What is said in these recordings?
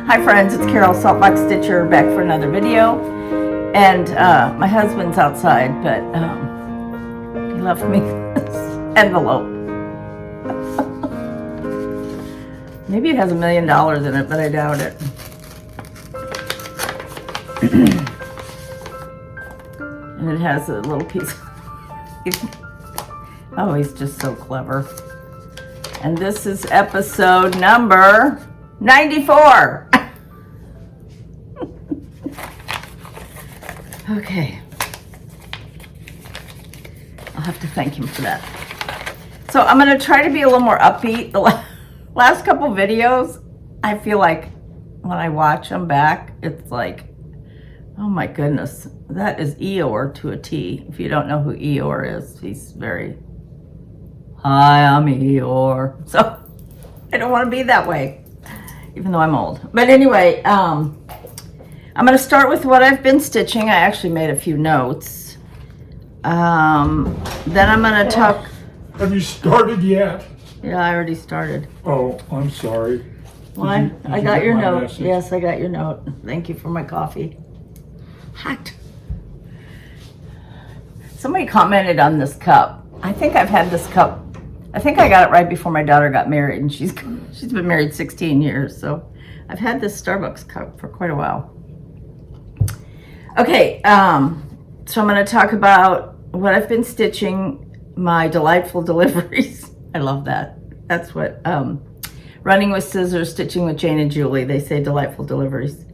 Hi friends, it's Carol Saltbox Stitcher back for another video. And my husband's outside, but he left me this envelope. Maybe it has $1 million in it, but I doubt it. And it has a little piece. Oh, he's just so clever. And this is episode number 94. Okay. I'll have to thank him for that. So I'm going to try to be a little more upbeat. The last couple videos, I feel like when I watch them back, it's like, oh my goodness, that is Eeyore to a T. If you don't know who Eeyore is, he's very, hi, I'm Eeyore. So I don't want to be that way, even though I'm old. But anyway, I'm going to start with what I've been stitching. I actually made a few notes. Then I'm going to talk. Have you started yet? Yeah, I already started. Oh, I'm sorry. Why? Did I you got get your my note. message? Yes, I got your note. Thank you for my coffee. Hot. Somebody commented on this cup. I think I've had this cup. I think I got it right before my daughter got married, and she's been married 16 years. So I've had this Starbucks cup for quite a while. Okay, so I'm going to talk about what I've been stitching, my delightful deliveries. I love that. That's what running with scissors, stitching with Jane and Julie. They say delightful deliveries.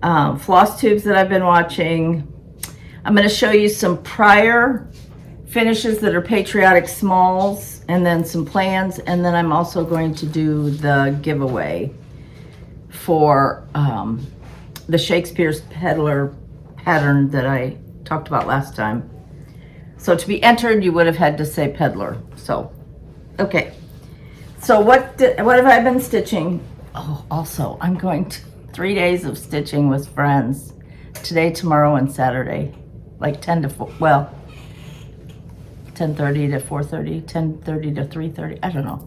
Floss tubes that I've been watching. I'm going to show you some prior finishes that are Patriotic smalls, and then some plans, and then I'm also going to do the giveaway for the Shakespeare's Peddler pattern that I talked about last time. So to be entered, you would have had to say peddler. So, okay. So what have I been stitching? Oh, also, I'm going to 3 days of stitching with friends. Today, tomorrow, and Saturday. Like 10 to 4, well, 10:30 to 4:30, 10:30 to 3:30. I don't know.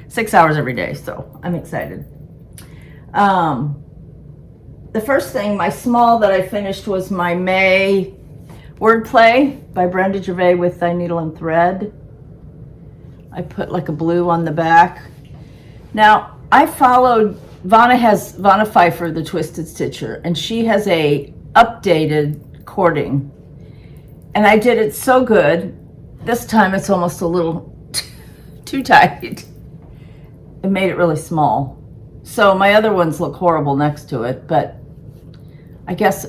6 hours every day, so I'm excited. The first thing, my small that I finished was my May Wordplay by Brenda Gervais with Thy Needle and Thread. I put like a blue on the back. Now, I followed, Vanna Pfeiffer, the Twisted Stitcher, and she has a updated cording. And I did it so good. This time it's almost a little too tight. It made it really small. So my other ones look horrible next to it, but I guess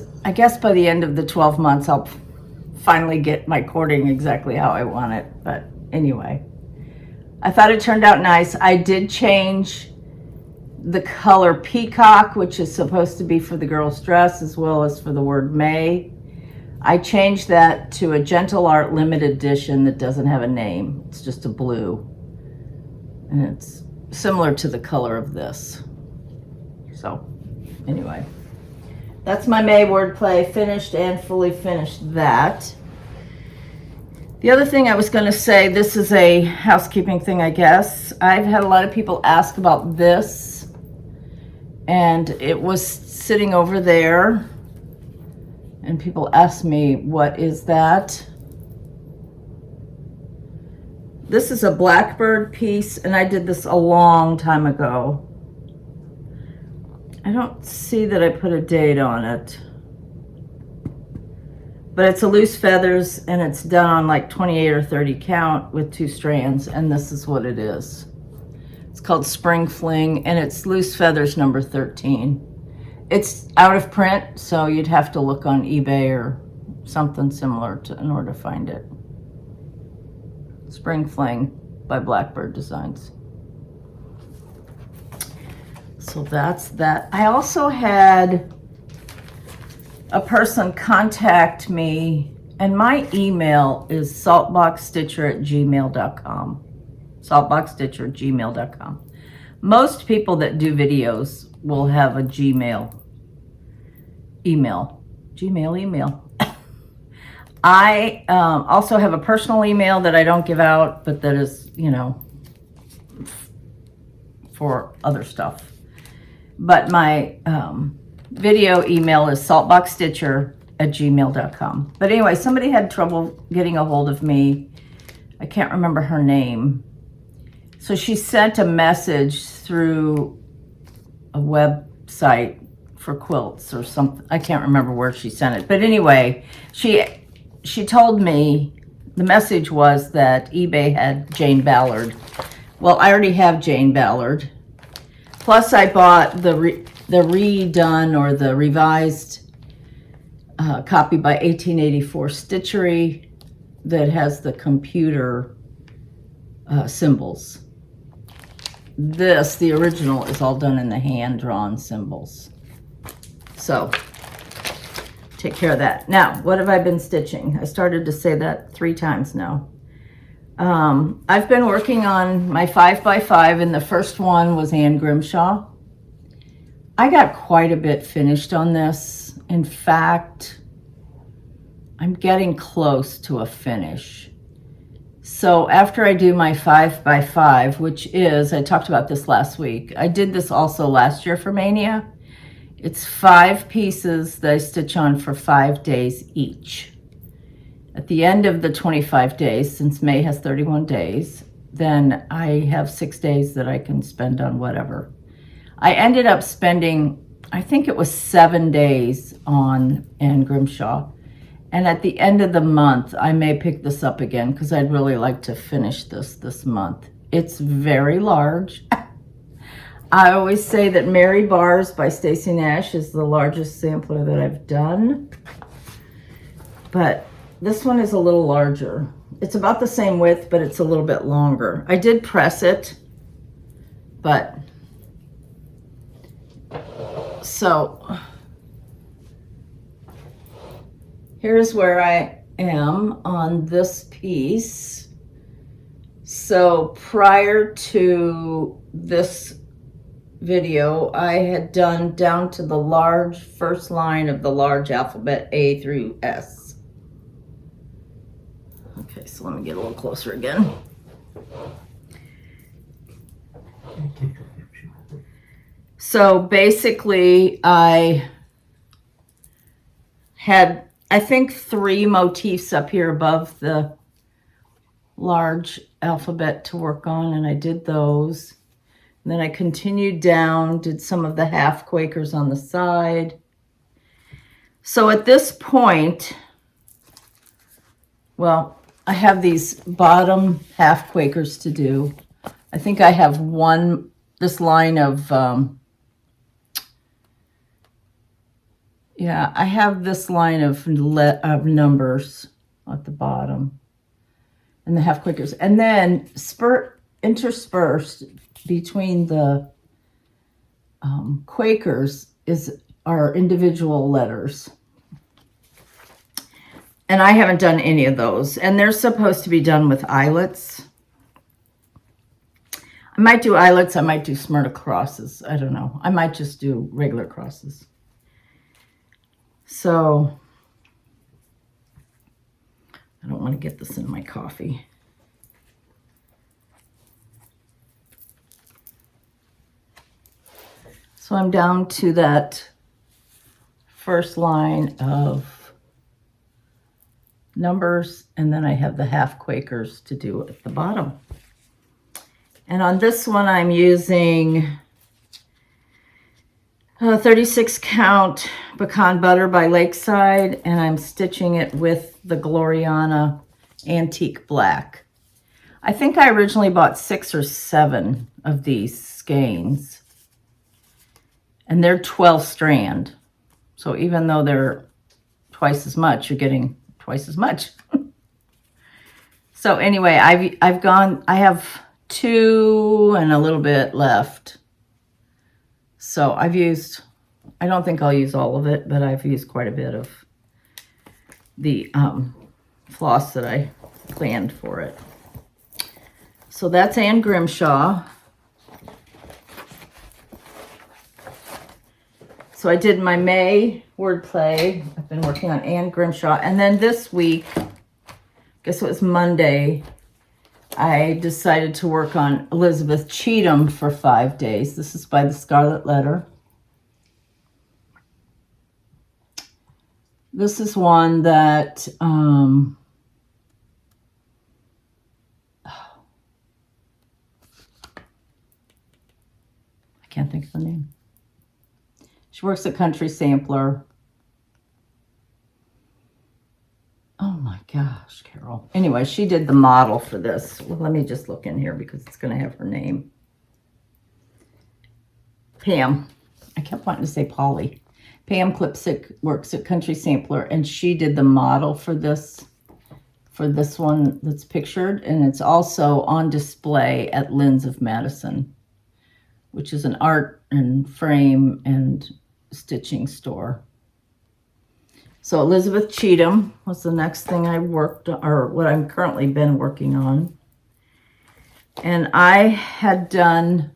by the end of the 12 months I'll finally get my cording exactly how I want it. But anyway, I thought it turned out nice. I did change the color peacock, which is supposed to be for the girl's dress as well as for the word May. I changed that to a Gentle Art limited edition that doesn't have a name. It's just a blue. And it's similar to the color of this. So, anyway. That's my May Wordplay, finished and fully finished that. The other thing I was going to say, this is a housekeeping thing, I guess. I've had a lot of people ask about this. And it was sitting over there. And people ask me, what is that? This is a Blackbird piece, and I did this a long time ago. I don't see that I put a date on it. But it's a loose feathers, and it's done on like 28 or 30 count with 2 strands, and this is what it is. It's called Spring Fling, and it's loose feathers number 13. It's out of print, so you'd have to look on eBay or something similar in order to find it. Spring Fling by Blackbird Designs. So that's that. I also had a person contact me, and my email is saltboxstitcher@gmail.com. Saltboxstitcher@gmail.com. Most people that do videos will have a Gmail email. I also have a personal email that I don't give out, but that is, for other stuff. But my video email is saltboxstitcher@gmail.com. But anyway, somebody had trouble getting a hold of me. I can't remember her name. So she sent a message through a website for quilts or something. I can't remember where she sent it. But anyway, she told me the message was that eBay had Jane Ballard. Well, I already have Jane Ballard. Plus, I bought the redone or the revised copy by 1884 Stitchery that has the computer symbols. This, the original, is all done in the hand-drawn symbols. So, take care of that. Now, what have I been stitching? I started to say that 3 times now. I've been working on my 5x5, and the first one was Anne Grimshaw. I got quite a bit finished on this. In fact, I'm getting close to a finish. So after I do my 5x5, which is, I talked about this last week. I did this also last year for Mania. It's 5 pieces that I stitch on for 5 days each. At the end of the 25 days, since May has 31 days, then I have 6 days that I can spend on whatever. I ended up spending, I think it was 7 days on Anne Grimshaw. And at the end of the month, I may pick this up again because I'd really like to finish this month. It's very large. I always say that Mary Bars by Stacey Nash is the largest sampler that I've done. But this one is a little larger. It's about the same width, but it's a little bit longer. I did press it, but so here's where I am on this piece. So prior to this video, I had done down to the large first line of the large alphabet A through S. Okay, so let me get a little closer again. So basically, I had, I think, 3 motifs up here above the large alphabet to work on, and I did those. And then I continued down, did some of the half Quakers on the side. So at this point, well, I have these bottom half Quakers to do. I think I have this line of, yeah, I have this line of numbers at the bottom and the half Quakers. And then interspersed between the Quakers are individual letters. And I haven't done any of those. And they're supposed to be done with eyelets. I might do eyelets. I might do Smyrna crosses. I don't know. I might just do regular crosses. So, I don't want to get this in my coffee. So I'm down to that first line of numbers, and then I have the half Quakers to do at the bottom. And on this one, I'm using 36 count pecan butter by Lakeside, and I'm stitching it with the Gloriana Antique Black. I think I originally bought 6 or 7 of these skeins, and they're 12 strand. So even though they're twice as much, you're getting twice as much. So anyway, I have 2 and a little bit left. So I've used, I don't think I'll use all of it, but I've used quite a bit of the floss that I planned for it. So that's Anne Grimshaw. So I did my May wordplay. I've been working on Anne Grimshaw. And then this week, I guess it was Monday, I decided to work on Elizabeth Cheatham for 5 days. This is by the Scarlet Letter. This is one that I can't think of the name. She works at Country Sampler. Oh my gosh, Carol. Anyway, she did the model for this. Well, let me just look in here because it's going to have her name. Pam. I kept wanting to say Polly. Pam Klipsick works at Country Sampler, and she did the model for this one that's pictured, and it's also on display at Lynn's of Madison, which is an art and frame and stitching store. So Elizabeth Cheatham was the next thing I worked on, or what I'm currently been working on. And I had done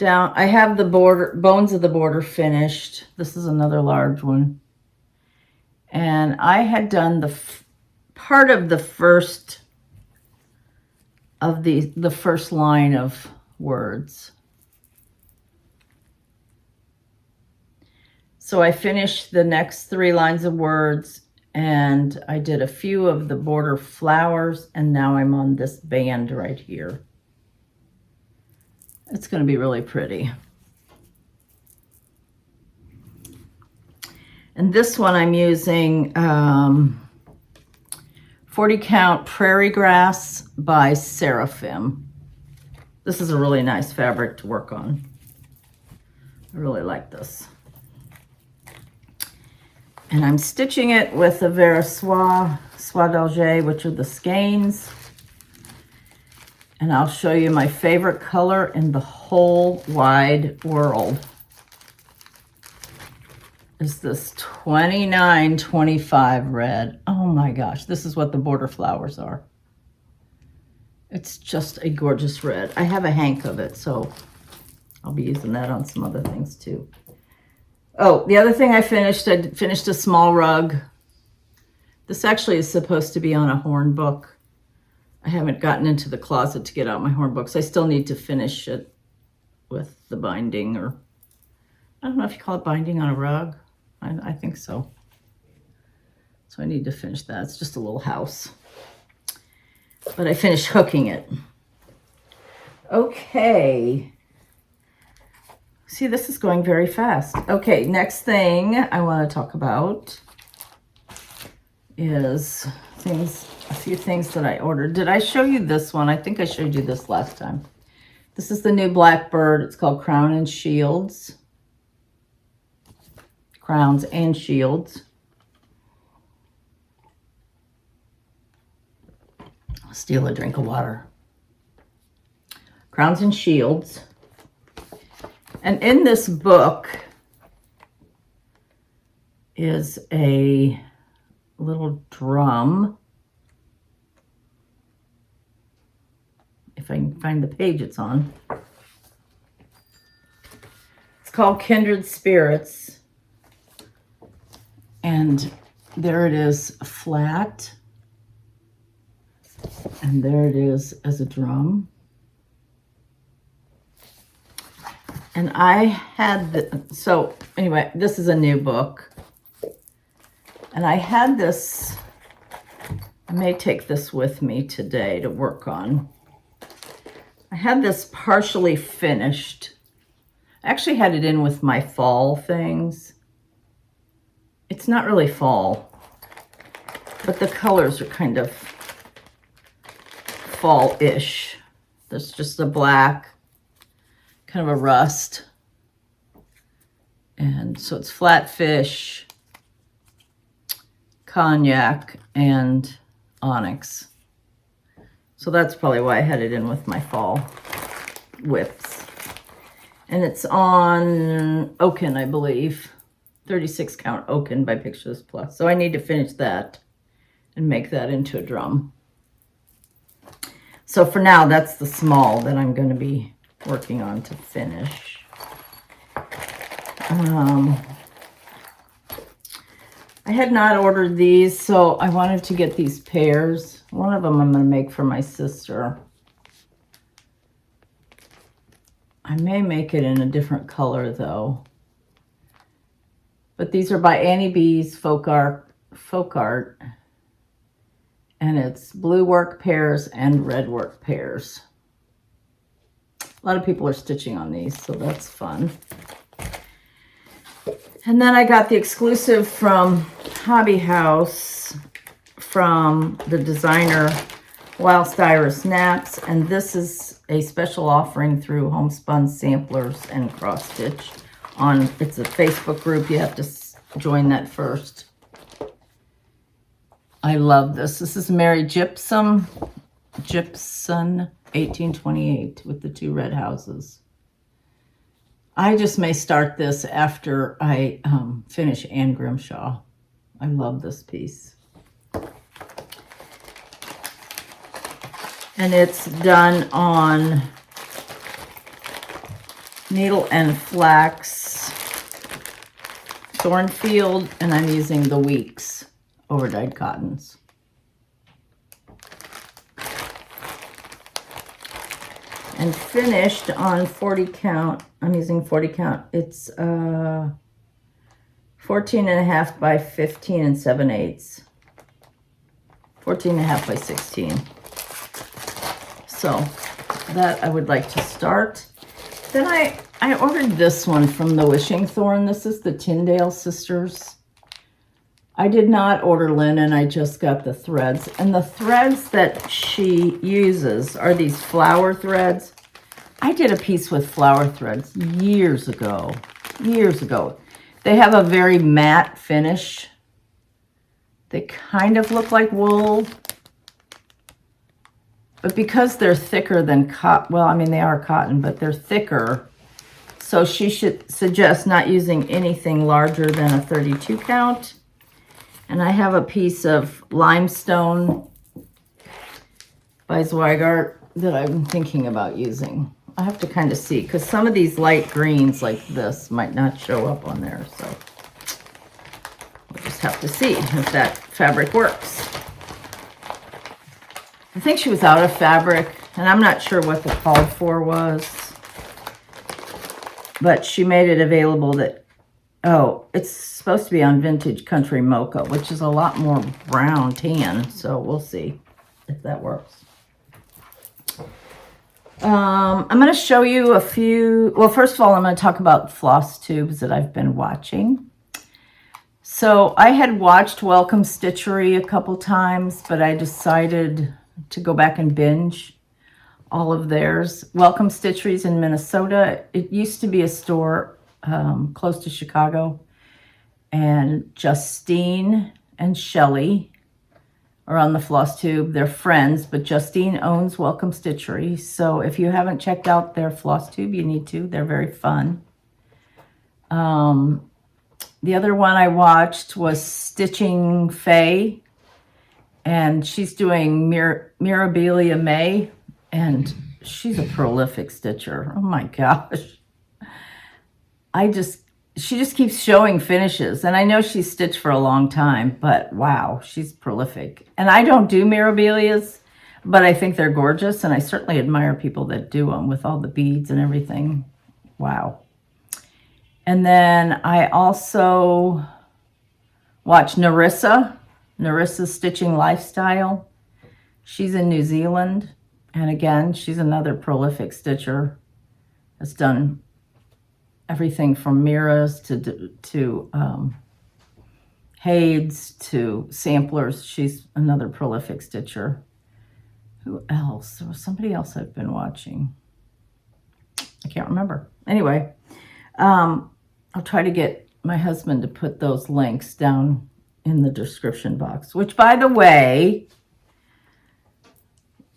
I have the border, bones of the border finished. This is another large one. And I had done the part of the first of the first line of words. So I finished the next 3 lines of words, and I did a few of the border flowers, and now I'm on this band right here. It's going to be really pretty. And this one I'm using 40 count Prairie Grass by Seraphim. This is a really nice fabric to work on. I really like this. And I'm stitching it with a Vera Soie d'Alger, which are the skeins. And I'll show you my favorite color in the whole wide world. Is this 2925 red. Oh my gosh, this is what the border flowers are. It's just a gorgeous red. I have a hank of it, so I'll be using that on some other things too. Oh, the other thing I finished a small rug. This actually is supposed to be on a horn book. I haven't gotten into the closet to get out my horn books. I still need to finish it with the binding, or I don't know if you call it binding on a rug. I think so. So I need to finish that. It's just a little house. But I finished hooking it. Okay. See, this is going very fast. Okay, next thing I want to talk about is a few things that I ordered. Did I show you this one? I think I showed you this last time. This is the new Blackbird. It's called Crown and Shields. Crowns and Shields. I'll steal a drink of water. Crowns and Shields. And in this book is a little drum. If I can find the page it's on. It's called Kindred Spirits. And there it is flat. And there it is as a drum. And I had, so anyway, this is a new book. And I had this, I may take this with me today to work on. I had this partially finished. I actually had it in with my fall things. It's not really fall, but the colors are kind of fall-ish. There's just a black, kind of a rust. And so it's flatfish, cognac, and onyx. So that's probably why I had it in with my fall whips. And it's on Oaken, I believe. 36 count Oaken by Pictures Plus. So I need to finish that and make that into a drum. So for now, that's the small that I'm going to be working on to finish. I had not ordered these, so I wanted to get these pairs. One of them I'm going to make for my sister. I may make it in a different color, though. But these are by Annie B's Folk Art. And it's blue work pairs and red work pairs. A lot of people are stitching on these, so that's fun. And then I got the exclusive from Hobby House from the designer Whilst Iris Naps. And this is a special offering through Homespun Samplers and Cross Stitch. It's a Facebook group. You have to join that first. I love this. This is Mary Gypsum 1828 with the 2 red houses. I just may start this after I finish Anne Grimshaw. I love this piece. And it's done on needle and flax Thornfield, and I'm using the Weeks overdyed cottons. And finished on 40 count. I'm using 40 count. It's 14.5 by 15 7/8. 14.5 by 16. So that I would like to start. Then I ordered this one from the Wishing Thorn. This is the Tyndale Sisters. I did not order linen. I just got the threads. And the threads that she uses are these flower threads. I did a piece with flower threads years ago. They have a very matte finish. They kind of look like wool. But because they're thicker than cotton, well, I mean, they are cotton, but they're thicker. So she should suggest not using anything larger than a 32 count. And I have a piece of limestone by Zweigart that I'm thinking about using. I have to kind of see, because some of these light greens like this might not show up on there. So we'll just have to see if that fabric works. I think she was out of fabric, and I'm not sure what the called for was. But she made it available that, oh, it's supposed to be on Vintage Country Mocha, which is a lot more brown tan. So we'll see if that works. I'm going to show you a few. Well, first of all, I'm going to talk about floss tubes that I've been watching. So I had watched Welcome Stitchery a couple times, but I decided to go back and binge all of theirs. Welcome Stitchery's in Minnesota. It used to be a store close to Chicago. And Justine and Shelly are on the floss tube. They're friends, but Justine owns Welcome Stitchery. So if you haven't checked out their floss tube, you need to. They're very fun. The other one I watched was Stitching Faye. And she's doing Mirabilia May, and she's a prolific stitcher. Oh my gosh. She just keeps showing finishes. And I know she's stitched for a long time, but wow, she's prolific. And I don't do Mirabilias, but I think they're gorgeous. And I certainly admire people that do them with all the beads and everything. Wow. And then I also watched Narissa's Stitching Lifestyle. She's in New Zealand. And again, she's another prolific stitcher. Has done everything from Mira's to Hedes to samplers. She's another prolific stitcher. Who else? There was somebody else I've been watching. I can't remember. Anyway, I'll try to get my husband to put those links down in the description box, which, by the way,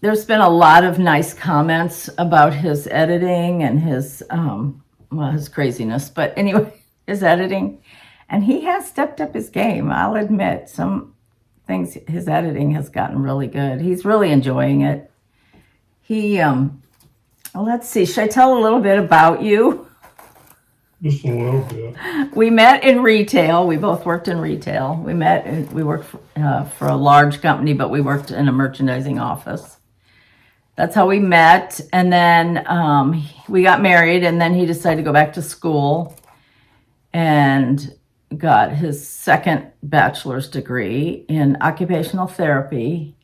there's been a lot of nice comments about his editing and his craziness, but anyway, his editing, and he has stepped up his game. I'll admit, some things, his editing has gotten really good. He's really enjoying it. Well, let's see, should I tell a little bit about you? Just a little bit. We met in retail. We both worked in retail. We met and we worked for a large company, but we worked in a merchandising office. That's how we met. And then we got married, and then he decided to go back to school. And got his second bachelor's degree in occupational therapy.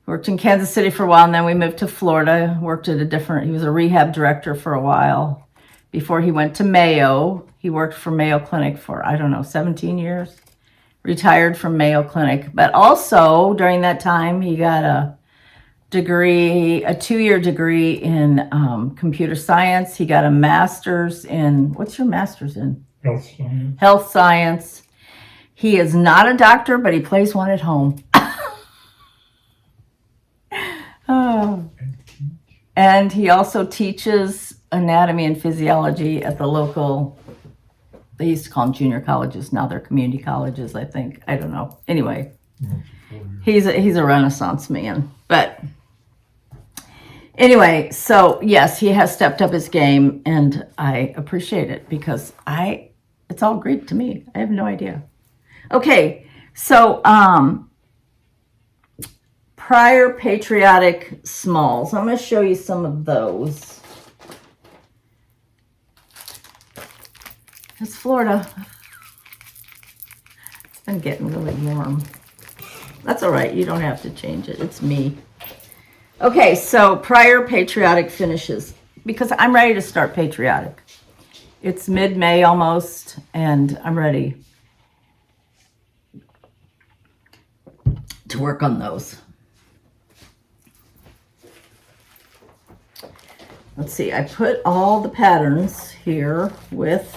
Worked in Kansas City for a while, and then we moved to Florida. Worked at he was a rehab director for a while. Before he went to Mayo, he worked for Mayo Clinic for, 17 years. Retired from Mayo Clinic. But also, during that time, he got a 2-year degree in computer science. He got a master's in, what's your master's in? Health science. Health science. He is not a doctor, but he plays one at home. Oh. And he also teaches anatomy and physiology at the local, they used to call them junior colleges. Now they're community colleges, I think. I don't know. Anyway, he's a Renaissance man. But anyway, so yes, he has stepped up his game, and I appreciate it because it's all Greek to me. I have no idea. Okay, so prior Patriotic smalls. I'm going to show you some of those. It's Florida. It's been getting really warm. That's all right. You don't have to change it. It's me. Okay, so prior Patriotic finishes, because I'm ready to start Patriotic. It's mid-May almost, and I'm ready to work on those. Let's see, I put all the patterns here with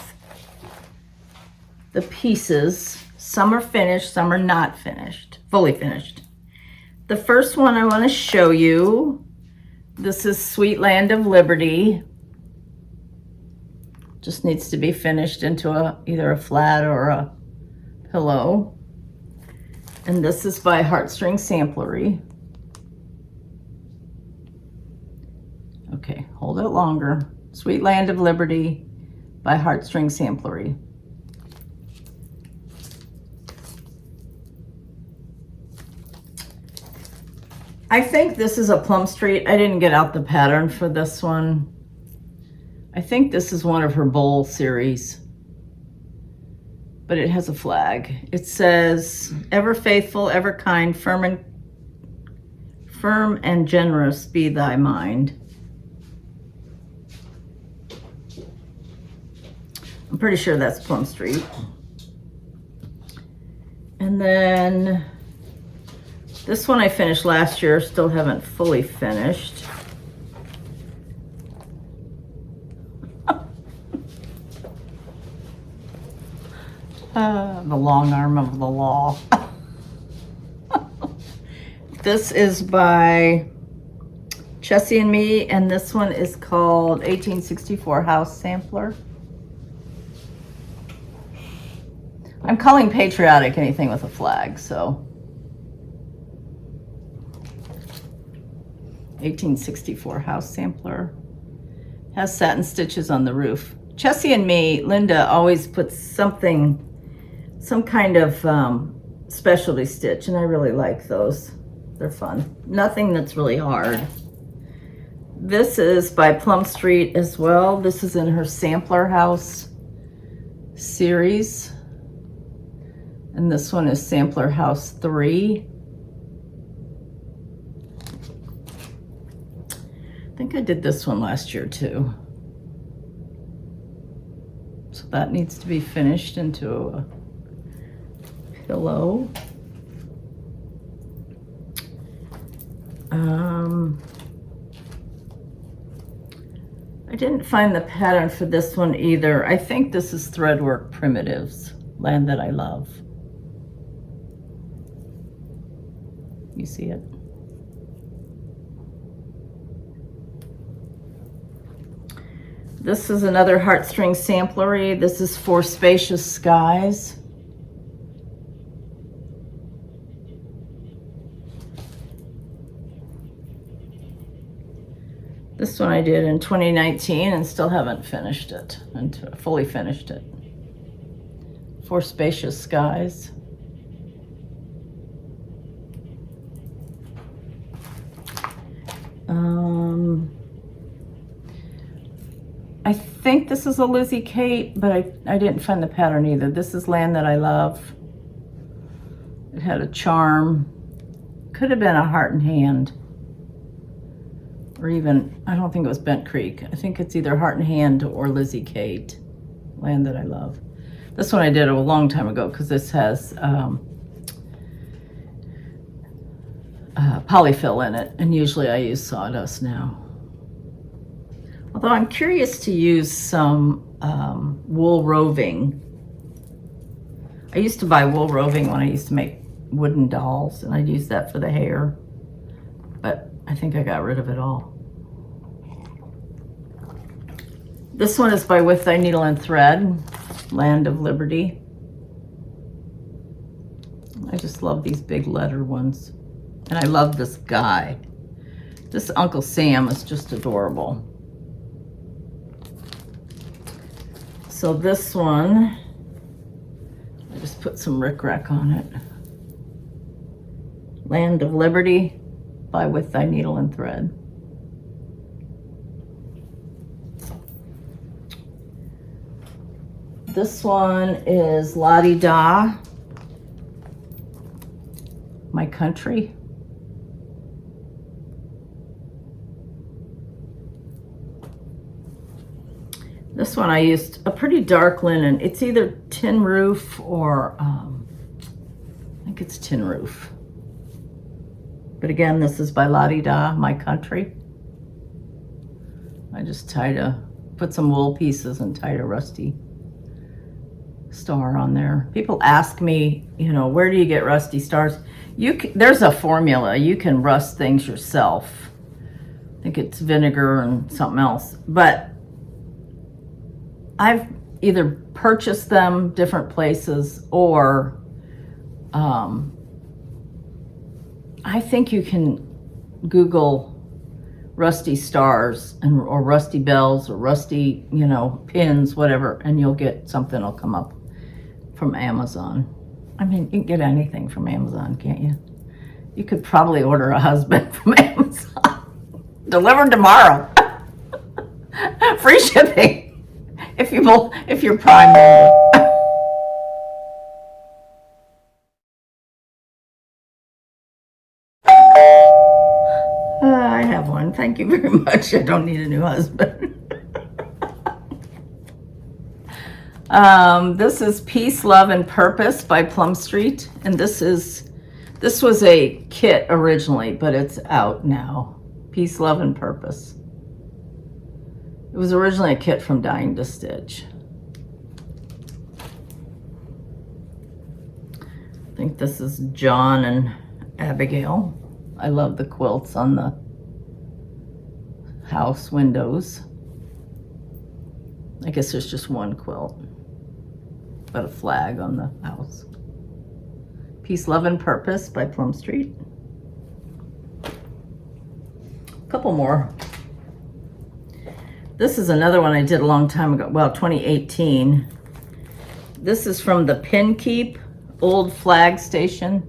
the pieces. Some are finished, some are not finished, fully finished. The first one I want to show you, this is Sweet Land of Liberty. Just needs to be finished into either a flat or a pillow. And this is by Heartstring Samplery. Okay, hold it longer. Sweet Land of Liberty by Heartstring Samplery. I think this is a Plum Street. I didn't get out the pattern for this one. I think this is one of her bowl series, but it has a flag. It says, ever faithful, ever kind, firm and generous be thy mind. I'm pretty sure that's Plum Street. And then this one I finished last year, still haven't fully finished. The long arm of the law. This is by Chessie and Me, and this one is called 1864 House Sampler. I'm calling Patriotic anything with a flag, so 1864 House Sampler. Has satin stitches on the roof. Chessie and Me, Linda always puts some kind of specialty stitch, and I really like those. They're fun. Nothing that's really hard. This is by Plum Street as well. This is in her Sampler House series. And this one is Sampler House 3. I think I did this one last year too. So that needs to be finished into a pillow. I didn't find the pattern for this one either. I think this is Threadwork Primitives, Land That I Love. You see it? This is another Heartstring Samplery. This is For Spacious Skies. This one I did in 2019 and still haven't finished it, fully finished it. For Spacious Skies. I think this is a Lizzie Kate, but I didn't find the pattern either. This is Land That I Love. It had a charm. Could have been a Heart and Hand. Or even, I don't think it was Bent Creek. I think it's either Heart and Hand or Lizzie Kate. Land That I Love. This one I did a long time ago because this has polyfill in it. And usually I use sawdust now. Although I'm curious to use some wool roving. I used to buy wool roving when I used to make wooden dolls, and I'd use that for the hair. But I think I got rid of it all. This one is by With Thy Needle and Thread, Land of Liberty. I just love these big letter ones. And I love this guy. This Uncle Sam is just adorable. So this one, I just put some rickrack on it. Land of Liberty by With Thy Needle and Thread. This one is La Di Da, My Country. This one I used a pretty dark linen. It's either Tin Roof or I think it's Tin Roof. But again, this is by La Di Da, My Country. I just put some wool pieces and tied a rusty star on there. People ask me, you know, where do you get rusty stars? There's a formula. You can rust things yourself. I think it's vinegar and something else. But I've either purchased them different places or I think you can Google rusty stars or rusty bells or rusty, you know, pins, whatever, and you'll get something will come up from Amazon. I mean, you can get anything from Amazon, can't you? You could probably order a husband from Amazon. Delivered tomorrow. Free shipping. If you're Prime member. I have one. Thank you very much. I don't need a new husband. This is Peace, Love, and Purpose by Plum Street, and this was a kit originally, but it's out now. Peace, Love, and Purpose. It was originally a kit from Dying to Stitch. I think this is John and Abigail. I love the quilts on the house windows. I guess there's just one quilt, but a flag on the house. Peace, Love, and Purpose by Plum Street. A couple more. This is another one I did a long time ago, well, 2018. This is from the Pin Keep Old Flag Station.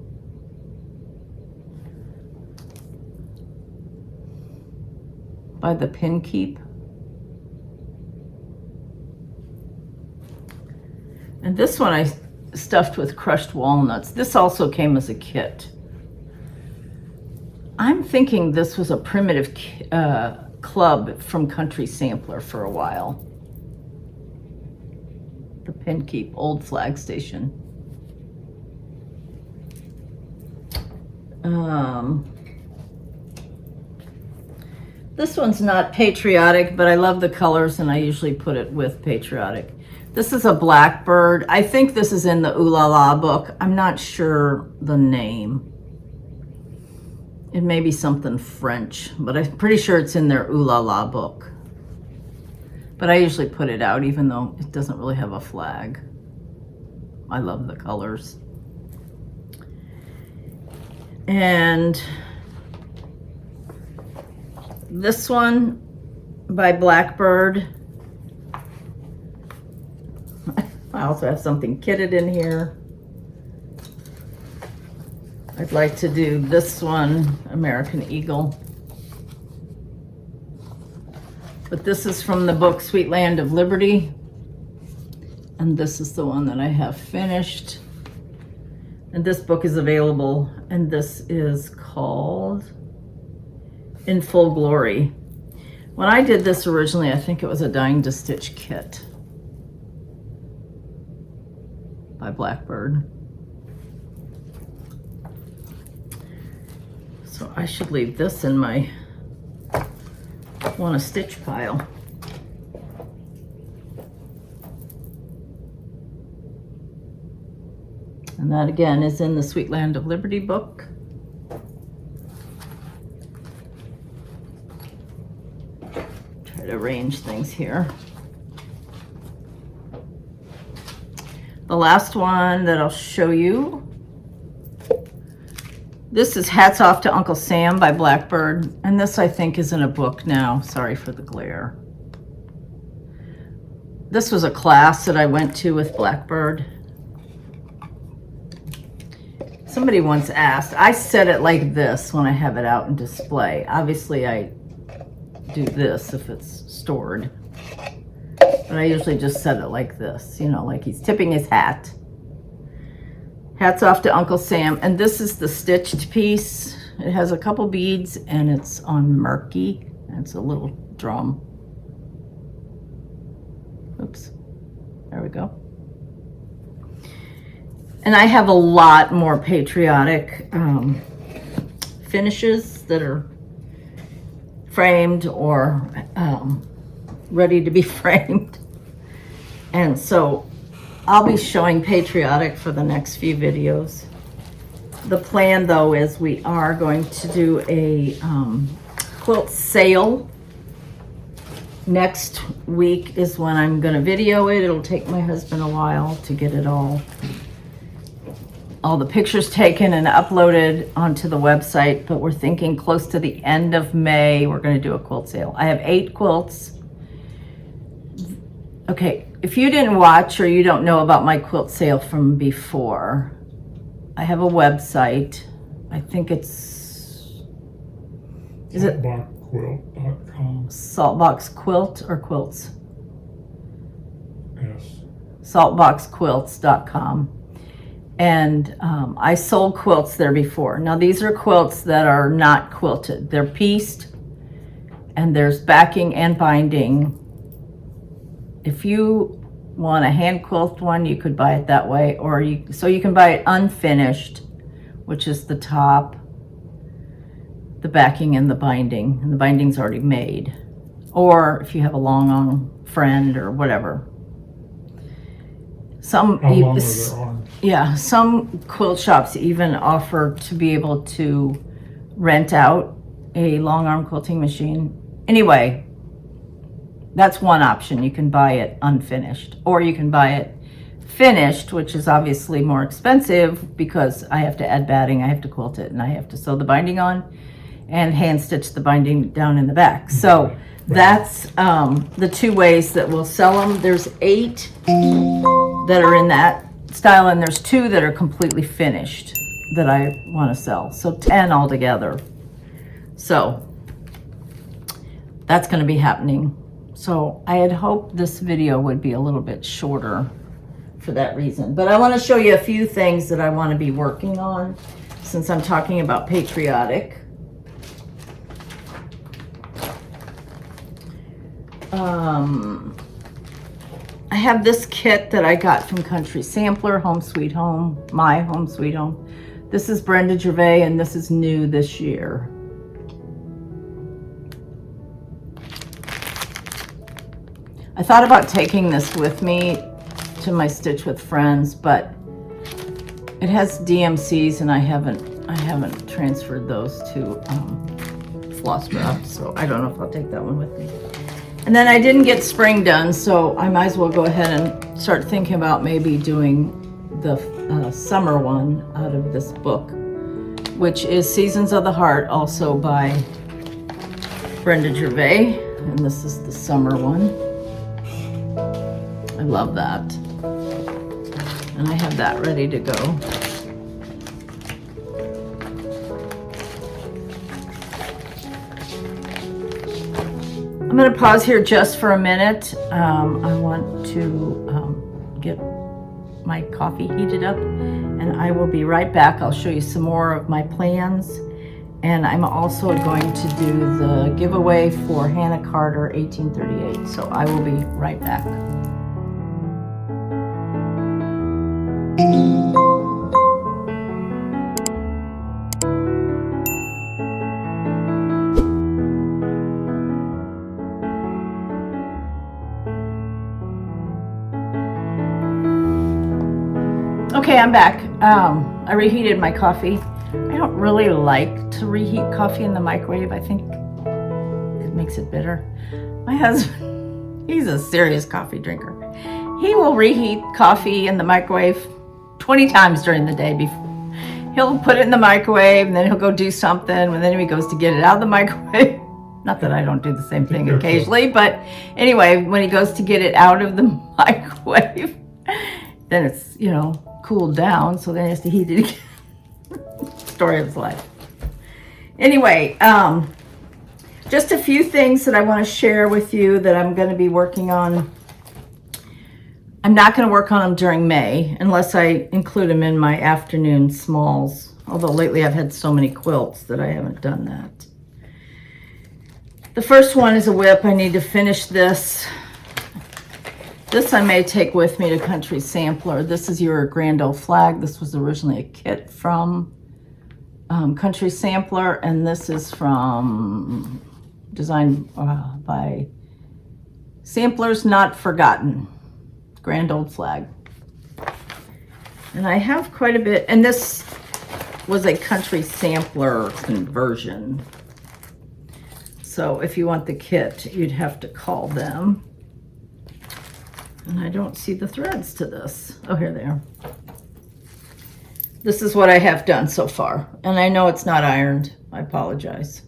By the Pin Keep. And this one I stuffed with crushed walnuts. This also came as a kit. I'm thinking this was a primitive club from Country Sampler for a while. The Pin Keep Old Flag Station. This one's not Patriotic, but I love the colors and I usually put it with Patriotic. This is a Blackbird. I think this is in the Ooh La La book. I'm not sure the name. It may be something French, but I'm pretty sure it's in their Ooh La La book. But I usually put it out even though it doesn't really have a flag. I love the colors. And this one by Blackbird. I also have something kitted in here. I'd like to do this one, American Eagle. But this is from the book Sweet Land of Liberty. And this is the one that I have finished. And this book is available. And this is called In Full Glory. When I did this originally, I think it was a Dying to Stitch kit by Blackbird. So I should leave this in my want to stitch pile. And that again is in the Sweet Land of Liberty book. Try to arrange things here. The last one that I'll show you. This is Hats Off to Uncle Sam by Blackbird. And this I think is in a book now. Sorry for the glare. This was a class that I went to with Blackbird. Somebody once asked, I set it like this when I have it out in display. Obviously I do this if it's stored. But I usually just set it like this, you know, like he's tipping his hat. Hats Off to Uncle Sam. And this is the stitched piece. It has a couple beads and it's on murky. It's a little drum. Oops. There we go. And I have a lot more Patriotic finishes that are framed or ready to be framed. And so I'll be showing Patriotic for the next few videos. The plan though is we are going to do a quilt sale. Next week is when I'm gonna video it. It'll take my husband a while to get it all the pictures taken and uploaded onto the website, but we're thinking close to the end of May, we're gonna do a quilt sale. I have 8 quilts. Okay, if you didn't watch or you don't know about my quilt sale from before, I have a website. I think it's, is it Saltboxquilt.com. Saltbox Quilt or Quilts? Yes. Saltboxquilts.com. And I sold quilts there before. Now these are quilts that are not quilted. They're pieced and there's backing and binding. If you want a hand quilt one, you could buy it that way, or you can buy it unfinished, which is the top, the backing and the binding's already made. Or if you have a long arm friend or whatever. How long are their arms? Yeah, some quilt shops even offer to be able to rent out a long arm quilting machine. Anyway, that's one option. You can buy it unfinished, or you can buy it finished, which is obviously more expensive because I have to add batting, I have to quilt it, and I have to sew the binding on and hand stitch the binding down in the back. So that's the 2 ways that we'll sell them. There's 8 that are in that style, and there's 2 that are completely finished that I want to sell. So 10 altogether. So that's going to be happening. So I had hoped this video would be a little bit shorter for that reason. But I want to show you a few things that I want to be working on since I'm talking about Patriotic. I have this kit that I got from Country Sampler, Home Sweet Home, My Home Sweet Home. This is Brenda Gervais, and this is new this year. I thought about taking this with me to my Stitch with Friends, but it has DMCs, and I haven't transferred those to Floss Wrap, so I don't know if I'll take that one with me. And then I didn't get spring done, so I might as well go ahead and start thinking about maybe doing the summer one out of this book, which is Seasons of the Heart, also by Brenda Gervais. And this is the summer one. I love that. And I have that ready to go. I'm going to pause here just for a minute. I want to get my coffee heated up, and I will be right back. I'll show you some more of my plans, and I'm also going to do the giveaway for Hannah Carter 1838. So I will be right back. Okay, I'm back. I reheated my coffee. I don't really like to reheat coffee in the microwave. I think it makes it bitter. My husband, he's a serious coffee drinker. He will reheat coffee in the microwave 20 times during the day. He'll put it in the microwave, and then he'll go do something, and then he goes to get it out of the microwave. Not that I don't do the same thing occasionally, but anyway, when he goes to get it out of the microwave, then it's, you know, cooled down, so then he has to heat it again. Story of his life. Anyway, just a few things that I want to share with you that I'm going to be working on. I'm not going to work on them during May unless I include them in my afternoon smalls, although lately I've had so many quilts that I haven't done that. The first one is a whip. I need to finish this. This I may take with me to Country Sampler. This is your Grand Old Flag. This was originally a kit from Country Sampler, and this is from designed by Samplers Not Forgotten. Grand Old Flag. And I have quite a bit, and this was a Country Sampler conversion. So if you want the kit, you'd have to call them. And I don't see the threads to this. Oh, here they are. This is what I have done so far. And I know it's not ironed. I apologize.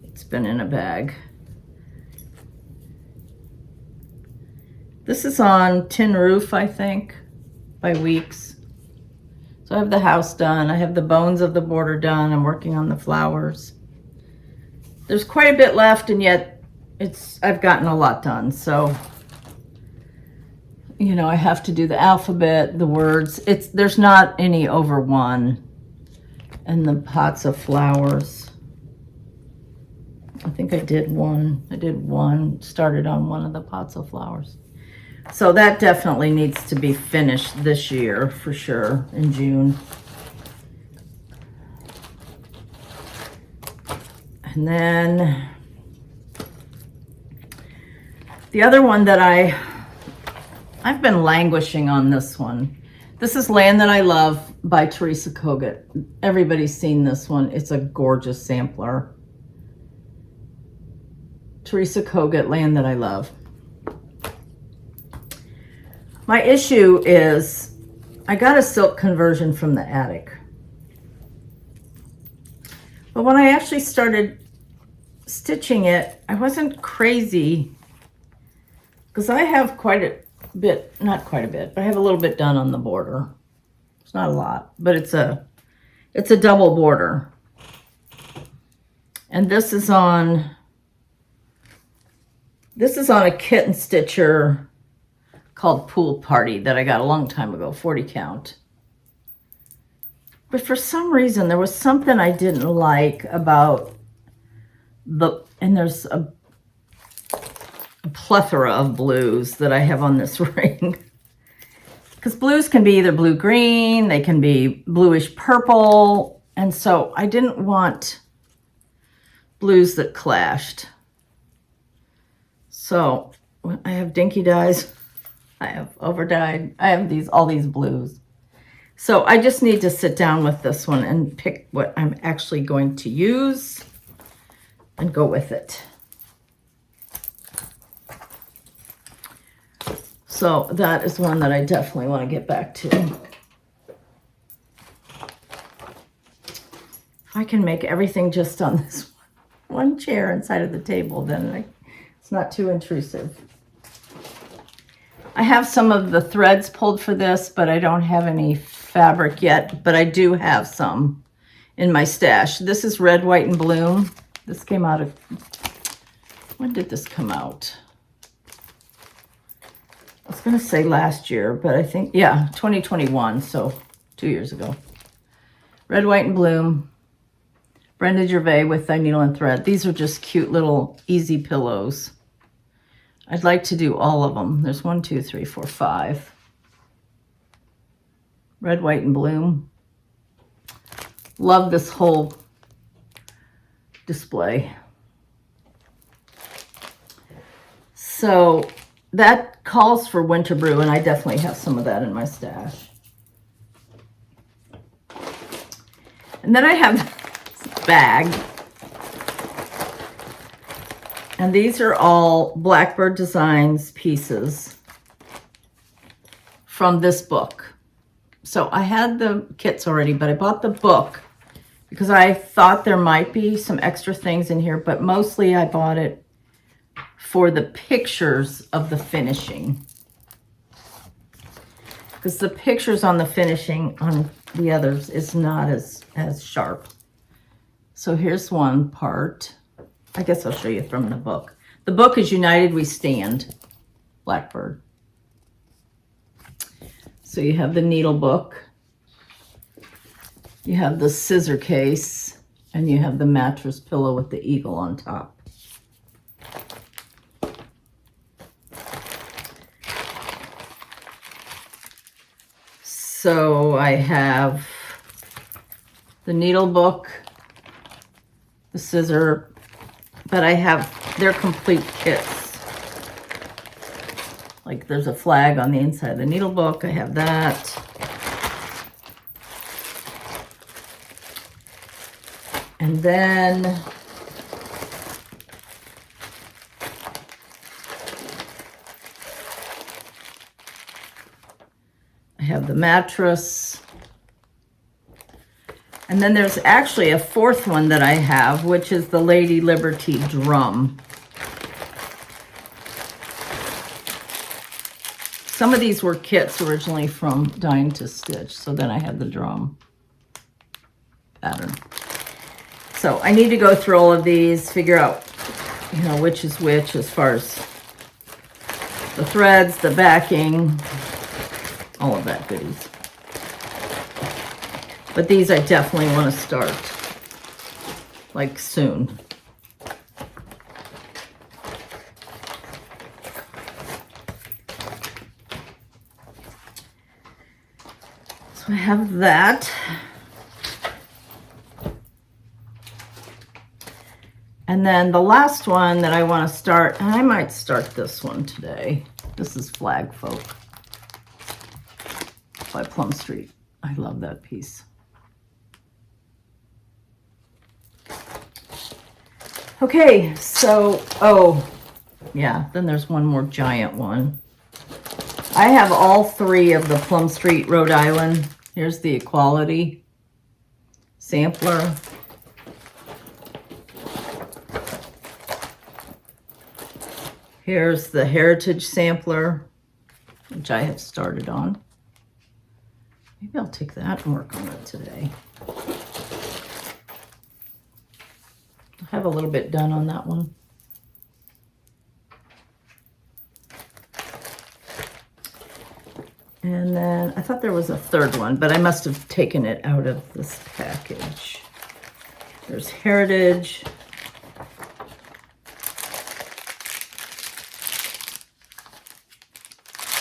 It's been in a bag. This is on Tin Roof, I think, by Weeks. So I have the house done. I have the bones of the border done. I'm working on the flowers. There's quite a bit left, and yet I've gotten a lot done. So, you know, I have to do the alphabet, the words. There's not any over one. And the pots of flowers. I think I did one. Started on one of the pots of flowers. So that definitely needs to be finished this year for sure, in June. And then the other one that I've been languishing on this one. This is Land That I Love by Teresa Kogut. Everybody's seen this one. It's a gorgeous sampler. Teresa Kogut, Land That I Love. My issue is I got a silk conversion from the attic. But when I actually started stitching it, I wasn't crazy because I have quite a bit, not quite a bit, but I have a little bit done on the border. It's not a lot, but it's a double border. And this is on a kitten stitcher called Pool Party that I got a long time ago, 40 count. But for some reason, there was something I didn't like about and there's a plethora of blues that I have on this ring. Because blues can be either blue-green, they can be bluish-purple, and so I didn't want blues that clashed. So I have dinky dyes. I have overdyed. I have all these blues. So I just need to sit down with this one and pick what I'm actually going to use and go with it. So that is one that I definitely want to get back to. If I can make everything just on this one chair inside of the table, then it's not too intrusive. I have some of the threads pulled for this, but I don't have any fabric yet, but I do have some in my stash. This is Red, White, and Bloom. This came out of when did this come out? I was going to say last year, but I think, yeah, 2021, so 2 years ago. Red, White, and Bloom. Brenda Gervais with Thy Needle and Thread. These are just cute little easy pillows. I'd like to do all of them. There's 1, 2, 3, 4, 5. Red, White, and Bloom. Love this whole display. So that calls for winter brew, and I definitely have some of that in my stash. And then I have this bag. And these are all Blackbird Designs pieces from this book. So I had the kits already, but I bought the book because I thought there might be some extra things in here, but mostly I bought it for the pictures of the finishing. Because the pictures on the finishing on the others is not as sharp. So here's one part. I guess I'll show you from the book. The book is United We Stand, Blackbird. So you have the needle book, you have the scissor case, and you have the mattress pillow with the eagle on top. So I have the needle book, the scissor, but I have their complete kits. Like there's a flag on the inside of the needle book. I have that. And then I have the mattress. And then there's actually a fourth one that I have, which is the Lady Liberty drum. Some of these were kits originally from Dying to Stitch, so then I had the drum pattern. So I need to go through all of these, figure out, you know, which is which as far as the threads, the backing, all of that goodies. But these I definitely want to start, like, soon. So I have that. And then the last one that I want to start, and I might start this one today. This is Flag Folk by Plum Street. I love that piece. Okay, so, oh, yeah, then there's one more giant one. I have all three of the Plum Street, Rhode Island. Here's the Equality sampler. Here's the Heritage sampler, which I have started on. Maybe I'll take that and work on it today. I have a little bit done on that one. And then I thought there was a third one, but I must have taken it out of this package. There's Heritage.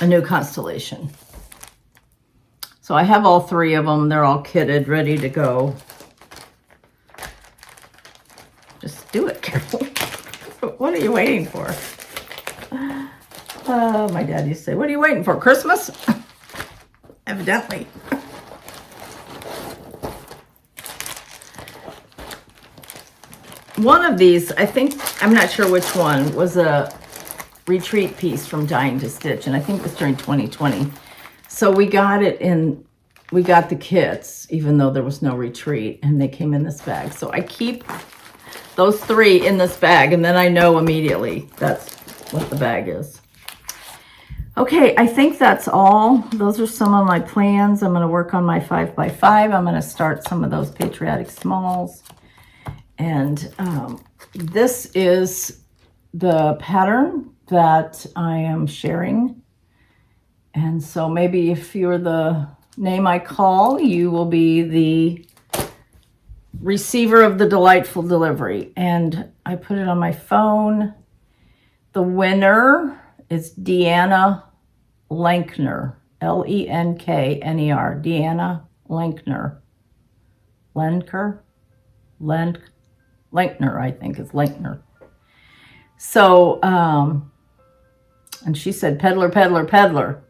A New Constellation. So I have all three of them. They're all kitted, ready to go. Just do it, Carol. What are you waiting for? My dad used to say, what are you waiting for? Christmas? Evidently. One of these, I think, I'm not sure which one, was a retreat piece from Dying to Stitch, and I think it was during 2020. So we got it in, we got the kits, even though there was no retreat, and they came in this bag. So I keep those three in this bag, and then I know immediately that's what the bag is. Okay, I think that's all. Those are some of my plans. I'm going to work on my 5x5. I'm going to start some of those Patriotic smalls. And this is the pattern that I am sharing. And so maybe if you're the name I call, you will be the receiver of the delightful delivery. And I put it on my phone. The winner is Deanna Lenkner, Lenkner, Deanna Lenkner. Lenkner, I think is Lenkner. So, and she said, peddler, peddler, peddler.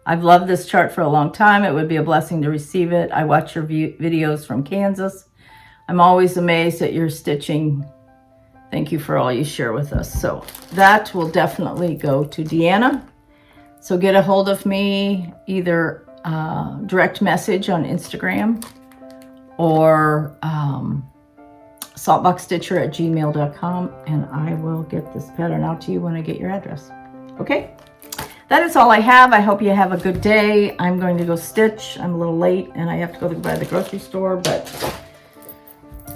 I've loved this chart for a long time. It would be a blessing to receive it. I watch your videos from Kansas. I'm always amazed at your stitching. Thank you for all you share with us. So that will definitely go to Deanna. So get a hold of me, either direct message on Instagram or saltboxstitcher@gmail.com, and I will get this pattern out to you when I get your address. Okay? That is all I have. I hope you have a good day. I'm going to go stitch. I'm a little late and I have to go by the grocery store, but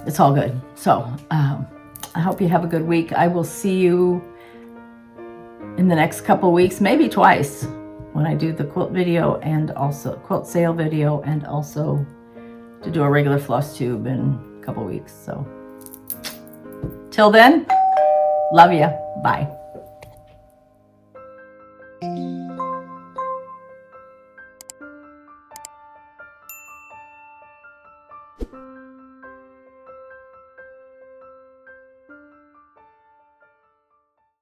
it's all good. So I hope you have a good week. I will see you in the next couple weeks, maybe twice, when I do the quilt video and also quilt sale video, and also to do a regular floss tube in a couple weeks. So till then, love ya. Bye.